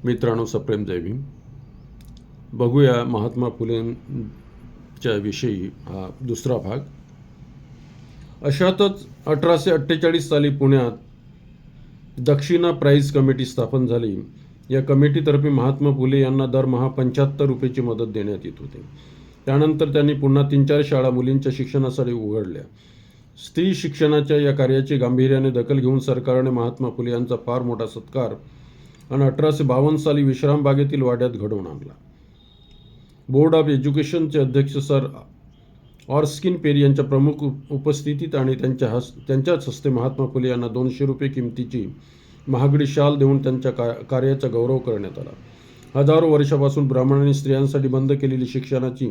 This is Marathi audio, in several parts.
मित्रांनो, सप्रेम जय भीम. बघूया महात्मा फुलेंच्या विषयी हा दुसरा भाग. अशातच 1848 साली पुण्यात दक्षिणा प्राईज कमिटी स्थापन झाली. या कमिटीतर्फे महात्मा फुले यांना दरमहा 75 रुपयाची मदत देण्यात येत होती. त्यानंतर त्यांनी पुन्हा 3-4 शाळा मुलींच्या शिक्षणासाठी उघडल्या. स्त्री शिक्षणाच्या या कार्याची गांभीर्याने दखल घेऊन सरकारने महात्मा फुले यांचा फार मोठा सत्कार आणि 1852 साली विश्रामबागेतील वाड्यात घडवून आणला. बोर्ड ऑफ एज्युकेशनचे अध्यक्ष सर ऑरस्किन पेरी यांच्या प्रमुख उपस्थितीत आणि त्यांच्याच हस्ते महात्मा फुले यांना 200 रुपये किमतीची महागडी शाल देऊन त्यांच्या कार्याचा गौरव करण्यात आला. हजारो वर्षापासून ब्राह्मणांनी स्त्रियांसाठी बंद केलेली शिक्षणाची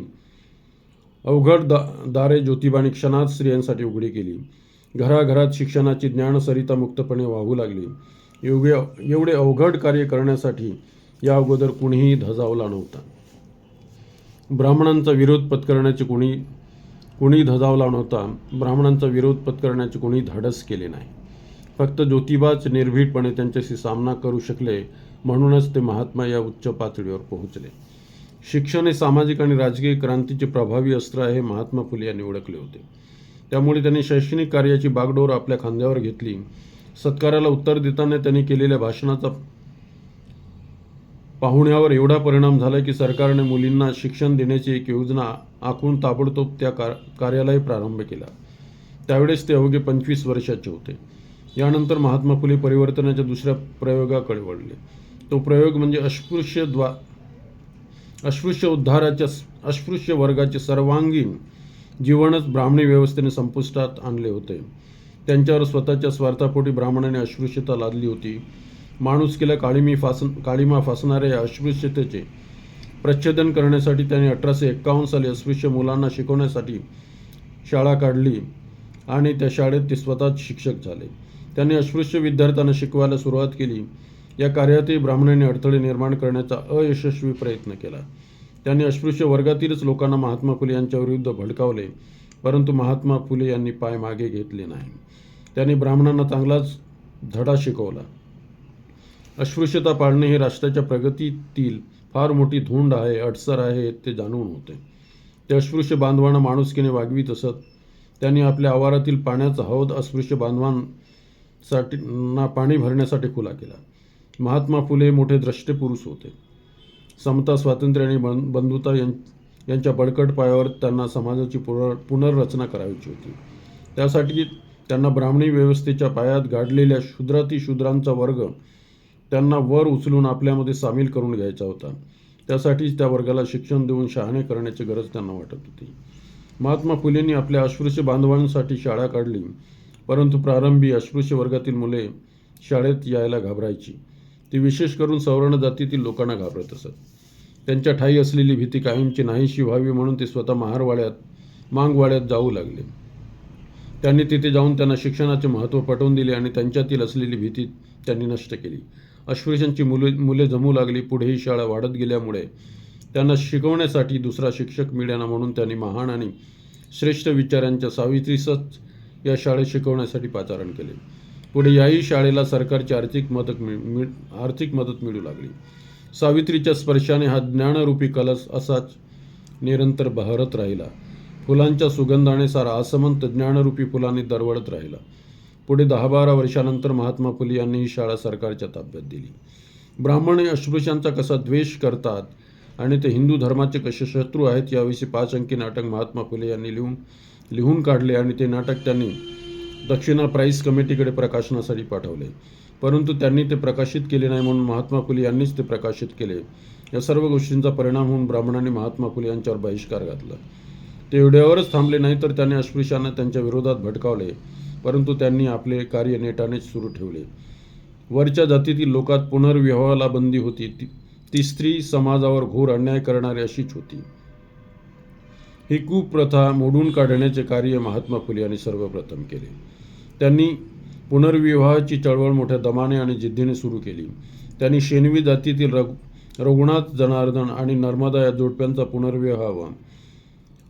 अवघड दारे ज्योतिबाने क्षणात स्त्रियांसाठी उघडी केली. घराघरात शिक्षणाची ज्ञानसरिता मुक्तपणे वाहू लागली. एवढे अवघड कार्य करण्यासाठी या अगोदर कुणीही धजावला नव्हता. ब्राह्मणांचा विरोध पत्करण्याचे कुणी धजावला नव्हता. ब्राह्मणांचा विरोध पत्करण्याचे कुणी धाडस केले नाही. फक्त ज्योतिबाच निर्भीडपणे त्यांच्याशी सामना करू शकले. म्हणूनच ते महात्मा या उच्च पातळीवर पोहोचले. शिक्षण हे सामाजिक आणि राजकीय क्रांतीचे प्रभावी अस्त्र आहे, महात्मा फुले यांनी ओळखले होते. त्यामुळे त्यांनी शैक्षणिक कार्याची बागडोर आपल्या खांद्यावर घेतली. सत्काराला उत्तर देताना त्यांनी केलेल्या भाषणाचा पाहुण्यावर एवढा परिणाम झाला की सरकारने मुलींना शिक्षण देण्याची एक योजना आखून ताबडतोब त्या कार्यालाही प्रारंभ केला. त्यावेळेस ते अवघे 25 वर्षाचे होते. यानंतर महात्मा फुले परिवर्तनाच्या दुसऱ्या प्रयोगाकडे वळले. तो प्रयोग म्हणजे अस्पृश्य वर्गाचे सर्वांगीण जीवनच ब्राह्मणी व्यवस्थेने संपुष्टात आणले होते. त्यांच्यावर स्वतःच्या स्वार्थापोटी ब्राह्मणाने अस्पृश्यता लादली होती. माणुसकीला काळीमा फासणाऱ्या या अस्पृश्यतेचे प्रच्छेदन करण्यासाठी त्यांनी 1851 साली अस्पृश्य मुलांना शिकवण्यासाठी शाळा काढली आणि त्या शाळेत ते स्वतःच शिक्षक झाले. त्यांनी अस्पृश्य विद्यार्थ्यांना शिकवायला सुरुवात केली. या कार्यातही ब्राह्मणांनी अडथळे निर्माण करण्याचा अयशस्वी प्रयत्न केला. त्यांनी अस्पृश्य वर्गातीलच लोकांना महात्मा फुले यांच्या विरुद्ध भडकावले, परंतु महात्मा फुले यांनी पाय मागे घेतले नाही. त्यांनी ब्राह्मणांना चांगलाच धडा शिकवला. अस्पृश्यता पाळणे हे राष्ट्राच्या प्रगतीतील फार मोठी धुंड आहे, अडसर आहे ते जाणून होते. ते अस्पृश्य बांधवांना माणुसकीने वागवीत असत. त्यांनी आपल्या आवारातील पाण्याचा हौद अस्पृश्य बांधवांसाठी पाणी भरण्यासाठी खुला केला. महात्मा फुले मोठे द्रष्टे पुरुष होते. समता, स्वातंत्र्य आणि बंधुता यांच्या बळकट पायावर त्यांना समाजाची पुनर्रचना करायची होती. त्यासाठी त्यांना ब्राह्मणी व्यवस्थेच्या पायात गाडलेल्या शूद्रांचा वर्ग त्यांना वर उचलून आपल्यामध्ये सामील करून घ्यायचा होता. त्यासाठीच त्या वर्गाला शिक्षण देऊन शहाणे करण्याची गरज त्यांना वाटत होती. महात्मा फुलेंनी आपल्या अस्पृश्य बांधवांसाठी शाळा काढली, परंतु प्रारंभी अस्पृश्य वर्गातील मुले शाळेत यायला घाबरायची. ती विशेष करून सवर्ण जातीतील लोकांना घाबरत असत. त्यांच्या ठायी असलेली भीती कायमची नाहीशी व्हावी म्हणून ते स्वतः मांगवाड्यात जाऊ लागले. त्यांनी तिथे जाऊन त्यांना शिक्षणाचे महत्त्व पटवून दिले आणि त्यांच्यातील असलेली भीती त्यांनी नष्ट केली. अस्पृश्यांची मुले जमू लागली. पुढे ही शाळा वाढत गेल्यामुळे त्यांना शिकवण्यासाठी दुसरा शिक्षक मिळेना म्हणून त्यांनी महान आणि श्रेष्ठ विचारांच्या सावित्रीसच या शाळेत शिकवण्यासाठी पाचारण केले. पुढे याही शाळेला सरकारची आर्थिक मदत मिळू लागली. सावित्रीच्या स्पर्शाने हा ज्ञानरूपी कलश असाच निरंतर बहरत राहिला. फुलांच्या सुगंधाने सारा आसमंत ज्ञानरूपी फुलांनी दरवळत राहिला. पुढे 10-12 वर्षानंतर महात्मा फुले यांनी ही शाळा सरकारच्या ताब्यात दिली. ब्राह्मण हे अस्पृश्यांचा कसा द्वेष करतात आणि ते हिंदू धर्माचे कसे शत्रू आहेत याविषयी 5 अंकी नाटक महात्मा फुले यांनी लिहून काढले आणि ते नाटक त्यांनी दक्षिणा प्राईज कमिटीकडे प्रकाशनासाठी पाठवले. परंतु त्यांनी ते प्रकाशित केले नाही म्हणून महात्मा फुले यांनीच ते प्रकाशित केले. या सर्व गोष्टींचा परिणाम होऊन ब्राह्मणांनी महात्मा फुले यांच्यावर बहिष्कार घातला. ते एवढ्यावरच थांबले नाही तर त्यांनी अस्पृश्यांना त्यांच्या विरोधात भडकावले, परंतु त्यांनी आपले कार्य नेटानेच सुरू ठेवले. वरच्या जातीतील लोकात पुनर्विवाहाला बंदी होती. ती स्त्री समाजावर घोर अन्याय करणारी अशीच होती. ही कुप्रथा मोडून काढण्याचे कार्य महात्मा फुले यांनी सर्वप्रथम केले. त्यांनी पुनर्विवाहाची चळवळ मोठ्या दमाने आणि जिद्दीने सुरू केली. त्यांनी शेनवी जातीतील रघुनाथ जनार्दन आणि नर्मदा या जोडप्यांचा पुनर्विवाह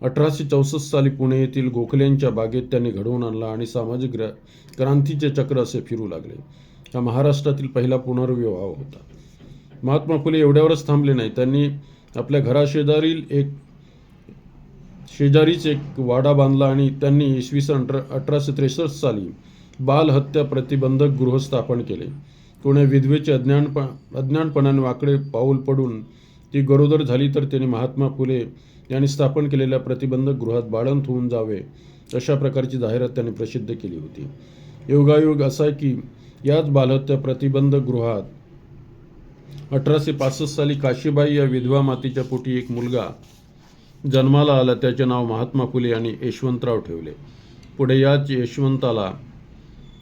1864 साली पुणे येथील गोखलेंच्या बागेत त्यांनी घडवून आणला आणि सामाजिक क्रांतीचे चक्र असे फिरू लागले. हा महाराष्ट्रातील पहिला पुनर्विवाह होता. महात्मा फुले एवढ्यावरच थांबले नाही. त्यांनी आपल्या शेजारीच एक वाडा बांधला आणि त्यांनी इसवी सन 1863 साली बालहत्या प्रतिबंधक गृह स्थापन केले. कोण्या विधवेचे अज्ञानपणाने वाकडे पाऊल पडून ती गरोदर झाली तर त्याने महात्मा फुले यांनी स्थापन केलेल्या प्रतिबंधक गृहात बाळंत होऊन जावे अशा प्रकारची जाहिरात त्यांनी प्रसिद्ध केली होती. योगायोग असा की याच बालहत्या प्रतिबंधक गृहात 1865 साली काशीबाई या विधवा मातीच्या पोटी एक मुलगा जन्माला आला. त्याचे नाव महात्मा फुले यांनी यशवंतराव ठेवले. पुढे याच यशवंताला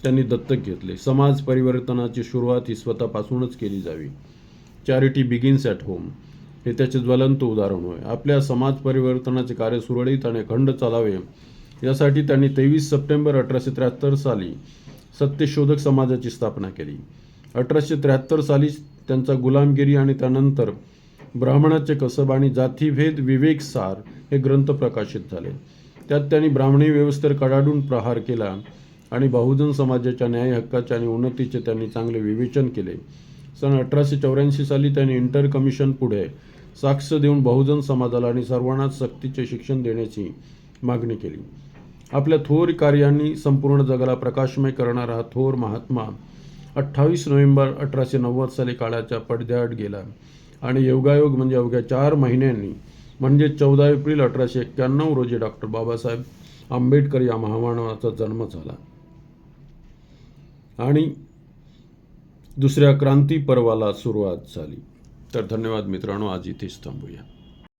त्यांनी दत्तक घेतले. समाज परिवर्तनाची सुरुवात ही स्वतःपासूनच केली जावी. चॅरिटी बिगिन्स ॲट होम हे त्याचे ज्वलंत उदाहरण होय. आपल्या समाज परिवर्तनाचे कार्य सुरळीत आणि अखंड चालावे यासाठी त्यांनी 23 सप्टेंबर 1873 साली सत्यशोधक समाजाची स्थापना केली. 1873 साली त्यांचा गुलामगिरी आणि त्यानंतर ब्राह्मणाचे कसब आणि जातीभेद विवेक सार हे ग्रंथ प्रकाशित झाले. त्यात त्यांनी ब्राह्मणी व्यवस्थेवर कडाडून प्रहार केला आणि बहुजन समाजाच्या न्याय हक्काचे आणि उन्नतीचे त्यांनी चांगले विवेचन केले. सन 1884 साली त्यांनी इंटर कमिशन पुढे साक्ष देऊन बहुजन समाजाला आणि सर्वांनाच सक्तीचे शिक्षण देण्याची मागणी केली. आपल्या थोर कार्यांनी संपूर्ण जगाला प्रकाशमय करणारा हा थोर महात्मा 28 नोव्हेंबर 1890 साली काळाच्या पडद्याआड गेला आणि योगायोग म्हणजे अवघ्या 4 महिन्यांनी म्हणजे 14 एप्रिल 1891 रोजी डॉक्टर बाबासाहेब आंबेडकर या महामानवाचा जन्म झाला आणि दुसऱ्या क्रांती पर्वाला सुरुवात झाली. तर धन्यवाद मित्रांनो, आज इथेच थांबूया.